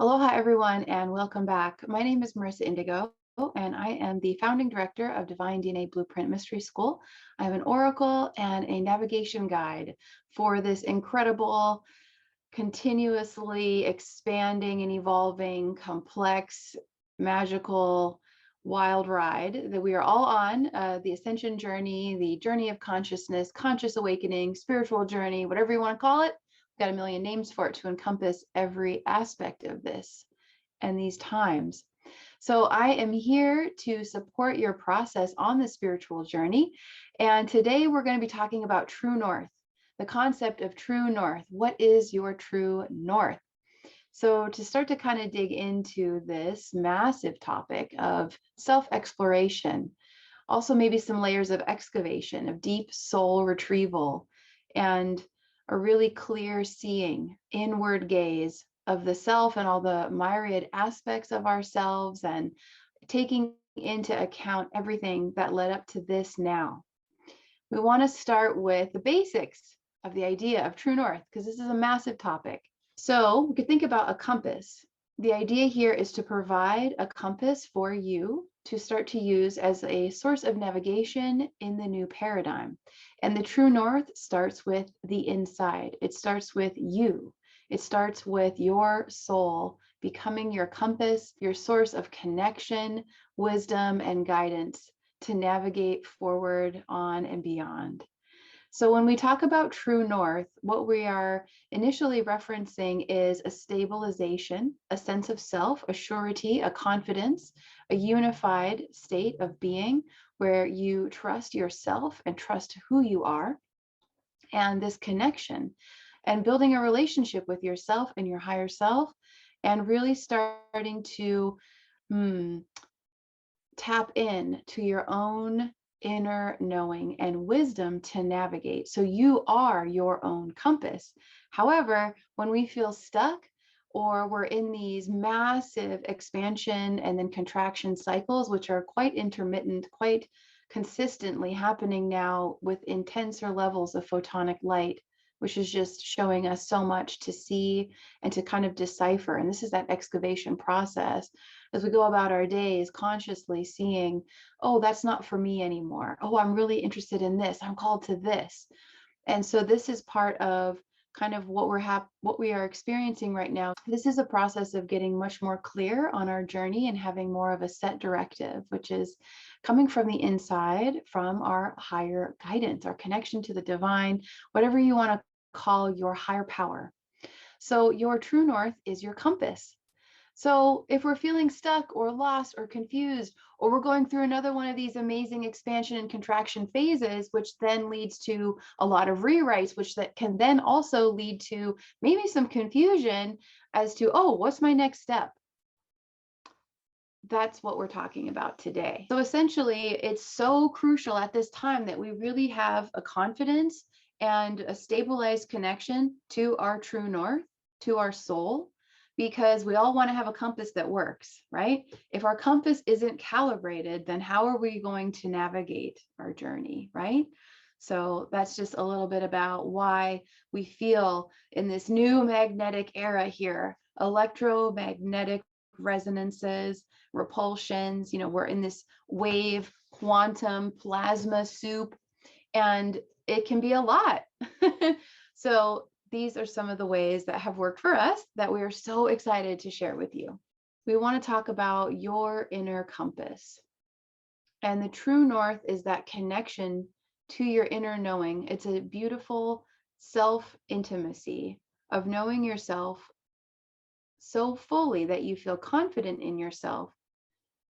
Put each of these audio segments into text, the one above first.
Aloha, everyone, and welcome back. My name is Marissa Indigo, and I am the founding director of Divine DNA Blueprint Mystery School. I am an oracle and a navigation guide for this incredible, continuously expanding and evolving, complex, magical, wild ride that we are all on, the ascension journey, the journey of consciousness, conscious awakening, spiritual journey, whatever you want to call it. Got a million names for it to encompass every aspect of this and these times. So I am here to support your process on the spiritual journey. And today we're going to be talking about true north, the concept of true north. What is your true north? So to start to kind of dig into this massive topic of self-exploration, also maybe some layers of excavation, of deep soul retrieval, and a really clear seeing, inward gaze of the self and all the myriad aspects of ourselves, and taking into account everything that led up to this now. We want to start with the basics of the idea of true north, because this is a massive topic. So we could think about a compass. The idea here is to provide a compass for you to start to use as a source of navigation in the new paradigm. And the true north starts with the inside. It starts with you. It starts with your soul becoming your compass, your source of connection, wisdom, and guidance to navigate forward, on, and beyond. So when we talk about true north, what we are initially referencing is a stabilization, a sense of self, a surety, a confidence, a unified state of being where you trust yourself and trust who you are, and this connection, and building a relationship with yourself and your higher self, and really starting to tap in to your own inner knowing and wisdom to navigate. So you are your own compass. However, when we feel stuck or we're in these massive expansion and then contraction cycles, which are quite intermittent, quite consistently happening now with intenser levels of photonic light, which is just showing us so much to see and to kind of decipher. And this is that excavation process as we go about our days, consciously seeing, oh, that's not for me anymore. Oh, I'm really interested in this. I'm called to this. And so this is part of kind of what we are experiencing right now. This is a process of getting much more clear on our journey and having more of a set directive, which is coming from the inside, from our higher guidance, our connection to the divine, whatever you want to call your higher power. So your true north is your compass. So if we're feeling stuck or lost or confused, or we're going through another one of these amazing expansion and contraction phases, which then leads to a lot of rewrites, which that can then also lead to maybe some confusion as to, oh, what's my next step? That's what we're talking about today. So essentially, it's so crucial at this time that we really have a confidence and a stabilized connection to our true north, to our soul, because we all want to have a compass that works, right? If our compass isn't calibrated, then how are we going to navigate our journey, right? So that's just a little bit about why we feel in this new magnetic era here, electromagnetic resonances, repulsions, we're in this wave, quantum, plasma soup, and it can be a lot. So these are some of the ways that have worked for us that we are so excited to share with you. We want to talk about your inner compass. And the true north is that connection to your inner knowing. It's a beautiful self-intimacy of knowing yourself so fully that you feel confident in yourself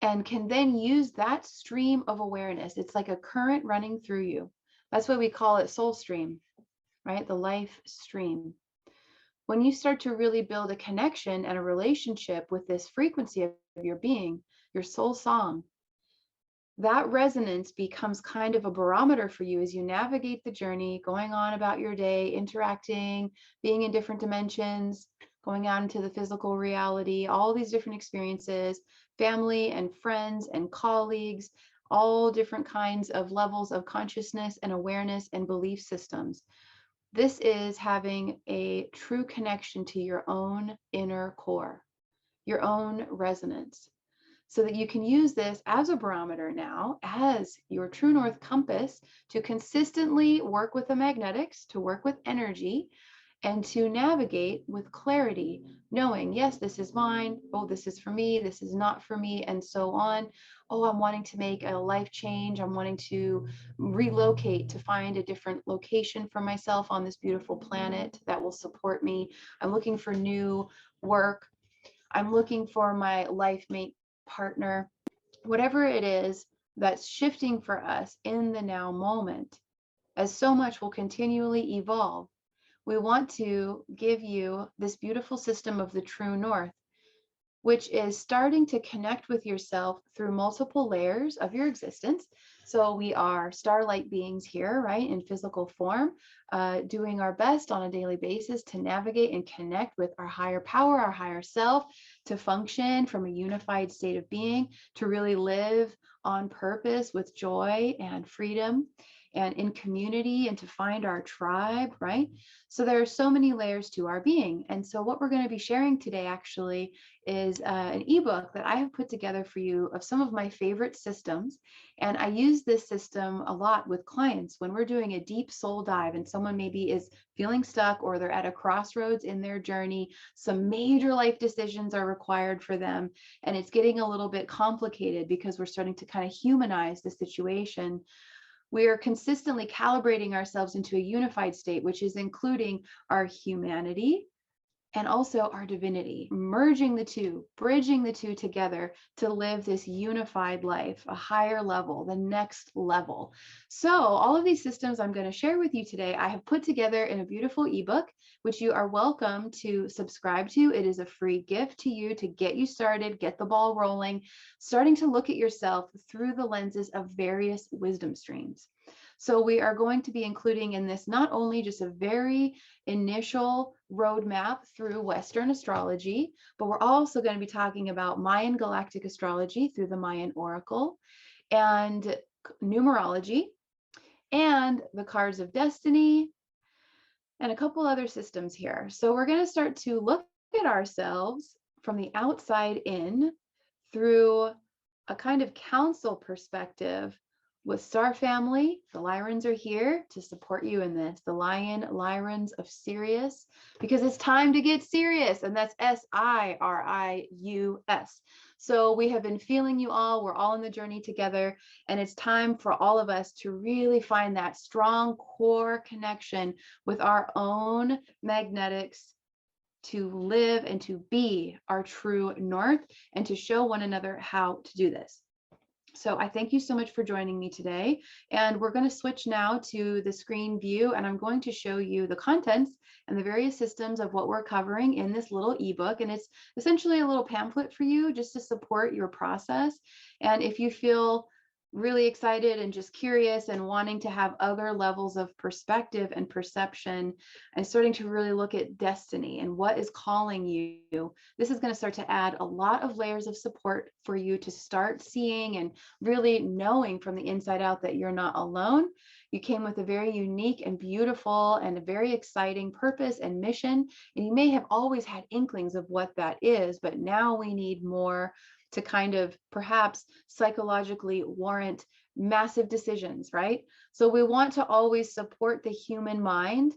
and can then use that stream of awareness. It's like a current running through you. That's why we call it soul stream, right? The life stream. When you start to really build a connection and a relationship with this frequency of your being, your soul song, that resonance becomes kind of a barometer for you as you navigate the journey, going on about your day, interacting, being in different dimensions, going out into the physical reality, all these different experiences, family and friends and colleagues, all different kinds of levels of consciousness and awareness and belief systems. This is having a true connection to your own inner core. your own resonance, so that you can use this as a barometer now, as your true north compass, to consistently work with the magnetics, to work with energy, and to navigate with clarity, knowing, yes, this is mine. Oh, this is for me. This is not for me, and so on. Oh, I'm wanting to make a life change. I'm wanting to relocate to find a different location for myself on this beautiful planet that will support me. I'm looking for new work. I'm looking for my life mate partner. Whatever it is that's shifting for us in the now moment, as so much will continually evolve, we want to give you this beautiful system of the true north, which is starting to connect with yourself through multiple layers of your existence. So we are starlight beings here, right, in physical form, doing our best on a daily basis to navigate and connect with our higher power, our higher self, to function from a unified state of being, to really live on purpose with joy and freedom and in community, and to find our tribe, right? So there are so many layers to our being. And so what we're going to be sharing today actually is an ebook that I have put together for you of some of my favorite systems. And I use this system a lot with clients when we're doing a deep soul dive and someone maybe is feeling stuck, or they're at a crossroads in their journey. Some major life decisions are required for them, and it's getting a little bit complicated because we're starting to kind of humanize the situation. We are consistently calibrating ourselves into a unified state, which is including our humanity and also our divinity, merging the two, bridging the two together to live this unified life, a higher level, the next level. So all of these systems I'm going to share with you today, I have put together in a beautiful ebook, which you are welcome to subscribe to. It is a free gift to you to get you started, get the ball rolling, starting to look at yourself through the lenses of various wisdom streams. So we are going to be including in this not only just a very initial roadmap through Western astrology, but we're also going to be talking about Mayan galactic astrology through the Mayan oracle, and numerology, and the cards of destiny, and a couple other systems here. So we're going to start to look at ourselves from the outside in through a kind of council perspective with Star Family. The Lyrans are here to support you in this. The Lyrans of Sirius, because it's time to get serious, and that's Sirius. So we have been feeling you all. We're all in the journey together, and it's time for all of us to really find that strong core connection with our own magnetics, to live and to be our true north, and to show one another how to do this. So I thank you so much for joining me today. And we're going to switch now to the screen view, and I'm going to show you the contents and the various systems of what we're covering in this little ebook. And it's essentially a little pamphlet for you just to support your process. And if you feel really excited and just curious and wanting to have other levels of perspective and perception, and starting to really look at destiny and what is calling you, this is going to start to add a lot of layers of support for you to start seeing and really knowing from the inside out that you're not alone. You came with a very unique and beautiful and a very exciting purpose and mission, and you may have always had inklings of what that is, but now we need more to kind of perhaps psychologically warrant massive decisions, right? So we want to always support the human mind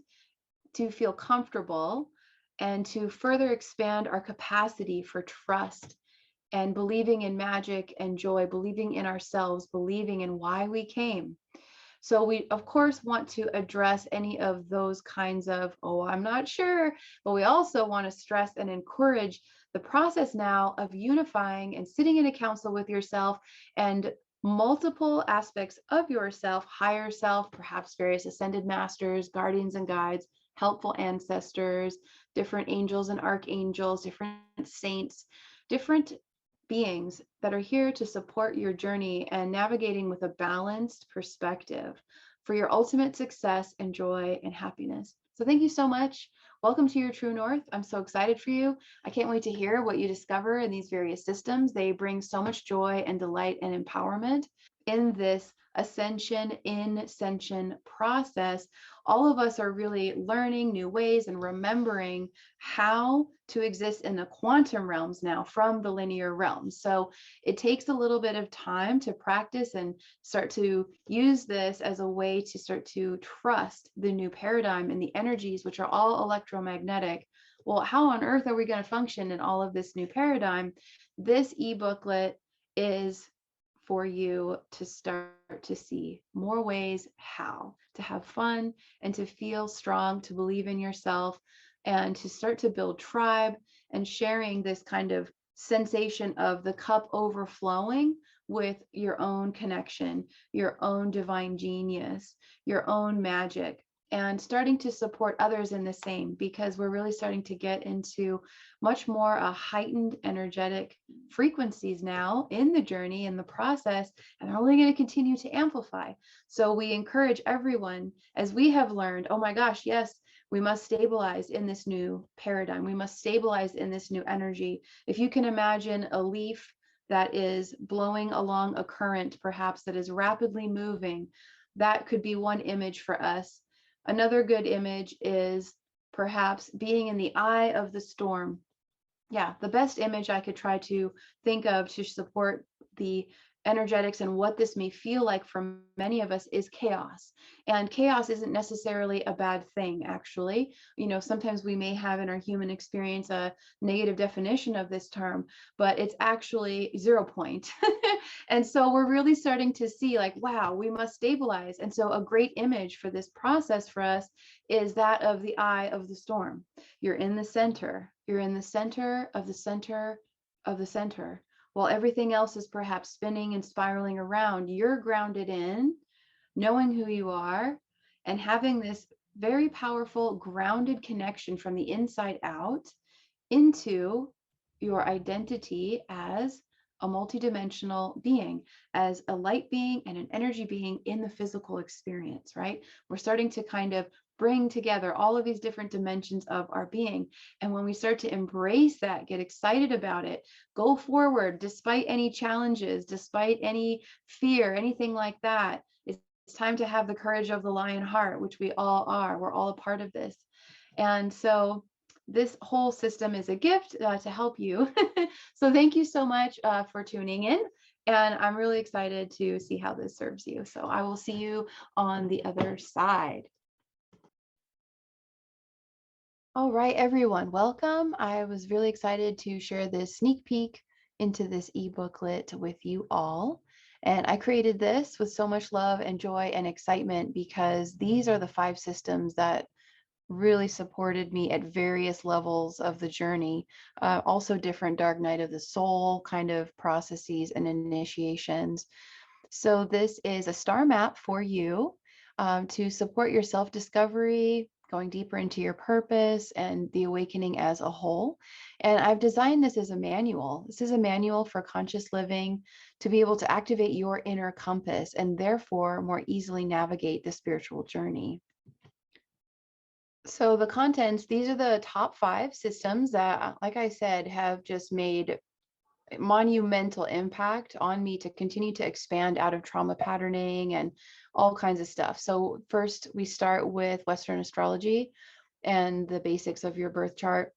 to feel comfortable and to further expand our capacity for trust and believing in magic and joy, believing in ourselves, believing in why we came. So we, of course, want to address any of those kinds of, oh, I'm not sure, but we also want to stress and encourage the process now of unifying and sitting in a council with yourself and multiple aspects of yourself, higher self, perhaps various ascended masters, guardians and guides, helpful ancestors, different angels and archangels, different saints, different beings that are here to support your journey and navigating with a balanced perspective for your ultimate success and joy and happiness. So thank you so much. Welcome to your true north. I'm so excited for you. I can't wait to hear what you discover in these various systems. They bring so much joy and delight and empowerment in this ascension, incension process, all of us are really learning new ways and remembering how to exist in the quantum realms now from the linear realms. So it takes a little bit of time to practice and start to use this as a way to start to trust the new paradigm and the energies, which are all electromagnetic. Well, how on earth are we going to function in all of this new paradigm? This e-booklet is for you to start to see more ways how to have fun and to feel strong, to believe in yourself, and to start to build tribe and sharing this kind of sensation of the cup overflowing with your own connection, your own divine genius, your own magic, and starting to support others in the same, because we're really starting to get into much more heightened energetic frequencies now in the journey, in the process, and they're only going to continue to amplify. So we encourage everyone, as we have learned, oh my gosh, yes, we must stabilize in this new paradigm. We must stabilize in this new energy. If you can imagine a leaf that is blowing along a current, perhaps that is rapidly moving, that could be one image for us. Another good image is perhaps being in the eye of the storm. Yeah, the best image I could try to think of to support the energetics and what this may feel like for many of us is chaos. And chaos isn't necessarily a bad thing, actually. You know, sometimes we may have in our human experience a negative definition of this term, but it's actually 0 point. And so we're really starting to see like, wow, we must stabilize. And so a great image for this process for us is that of the eye of the storm. You're in the center. You're in the center of the center of the center. While everything else is perhaps spinning and spiraling around, you're grounded in knowing who you are and having this very powerful grounded connection from the inside out into your identity as a multidimensional being, as a light being and an energy being in the physical experience, right? We're starting to kind of bring together all of these different dimensions of our being. And when we start to embrace that, get excited about it, go forward despite any challenges, despite any fear, anything like that, it's time to have the courage of the lion heart, which we all are. We're all a part of this. And so this whole system is a gift to help you. So thank you so much for tuning in. And I'm really excited to see how this serves you. So I will see you on the other side. All right, everyone, welcome. I was really excited to share this sneak peek into this e-booklet with you all. And I created this with so much love and joy and excitement because these are the 5 systems that really supported me at various levels of the journey. Also different dark night of the soul kind of processes and initiations. So this is a star map for you to support your self-discovery, going deeper into your purpose and the awakening as a whole. And I've designed this as a manual. This is a manual for conscious living to be able to activate your inner compass and therefore more easily navigate the spiritual journey. So the contents, these are the top 5 systems that, like I said, have just made monumental impact on me to continue to expand out of trauma patterning and all kinds of stuff. So first we start with Western astrology and the basics of your birth chart.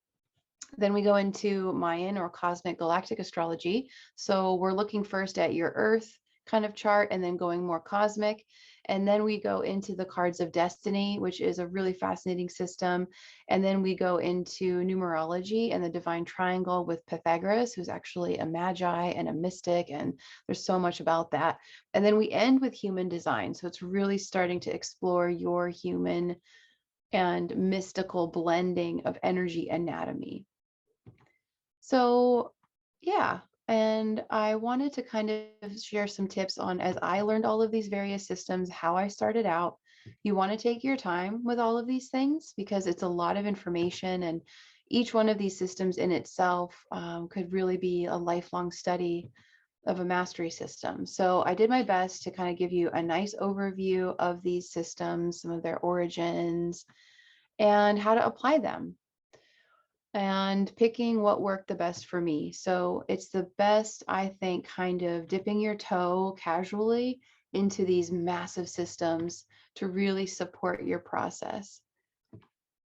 Then we go into Mayan or cosmic galactic astrology. So we're looking first at your Earth kind of chart and then going more cosmic. And then we go into the cards of destiny, which is a really fascinating system. And then we go into numerology and the divine triangle with Pythagoras, who's actually a magi and a mystic. And there's so much about that. And then we end with human design. So it's really starting to explore your human and mystical blending of energy anatomy. So yeah, and I wanted to kind of share some tips on as I learned all of these various systems, how I started out. You want to take your time with all of these things because it's a lot of information, and each one of these systems in itself could really be a lifelong study of a mastery system. So I did my best to kind of give you a nice overview of these systems, some of their origins, and how to apply them, and picking what worked the best for me. So it's the best, I think, kind of dipping your toe casually into these massive systems to really support your process.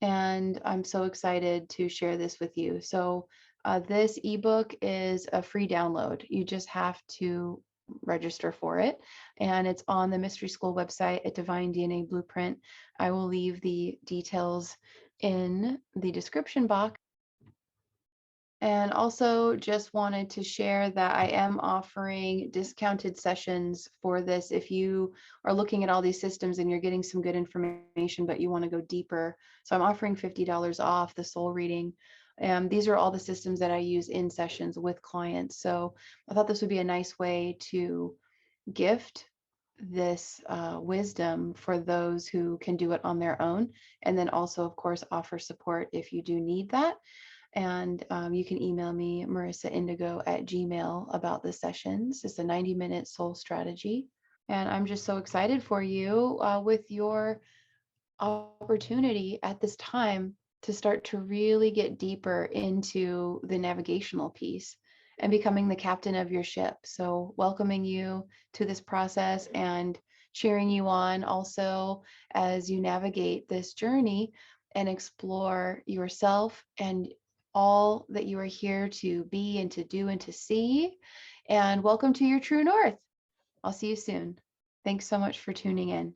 And I'm so excited to share this with you. So this ebook is a free download. You just have to register for it. And it's on the Mystery School website at Divine DNA Blueprint. I will leave the details in the description box. And also just wanted to share that I am offering discounted sessions for this. If you are looking at all these systems and you're getting some good information, but you want to go deeper. So I'm offering $50 off the soul reading. These are all the systems that I use in sessions with clients. So I thought this would be a nice way to gift this wisdom for those who can do it on their own. And then also, of course, offer support if you do need that. And you can email me, marissaindigo@gmail.com, about the sessions. It's a 90-minute soul strategy. And I'm just so excited for you with your opportunity at this time to start to really get deeper into the navigational piece and becoming the captain of your ship. So welcoming you to this process and cheering you on also as you navigate this journey and explore yourself and all that you are here to be and to do and to see. And welcome to your true north. I'll see you soon. Thanks so much for tuning in.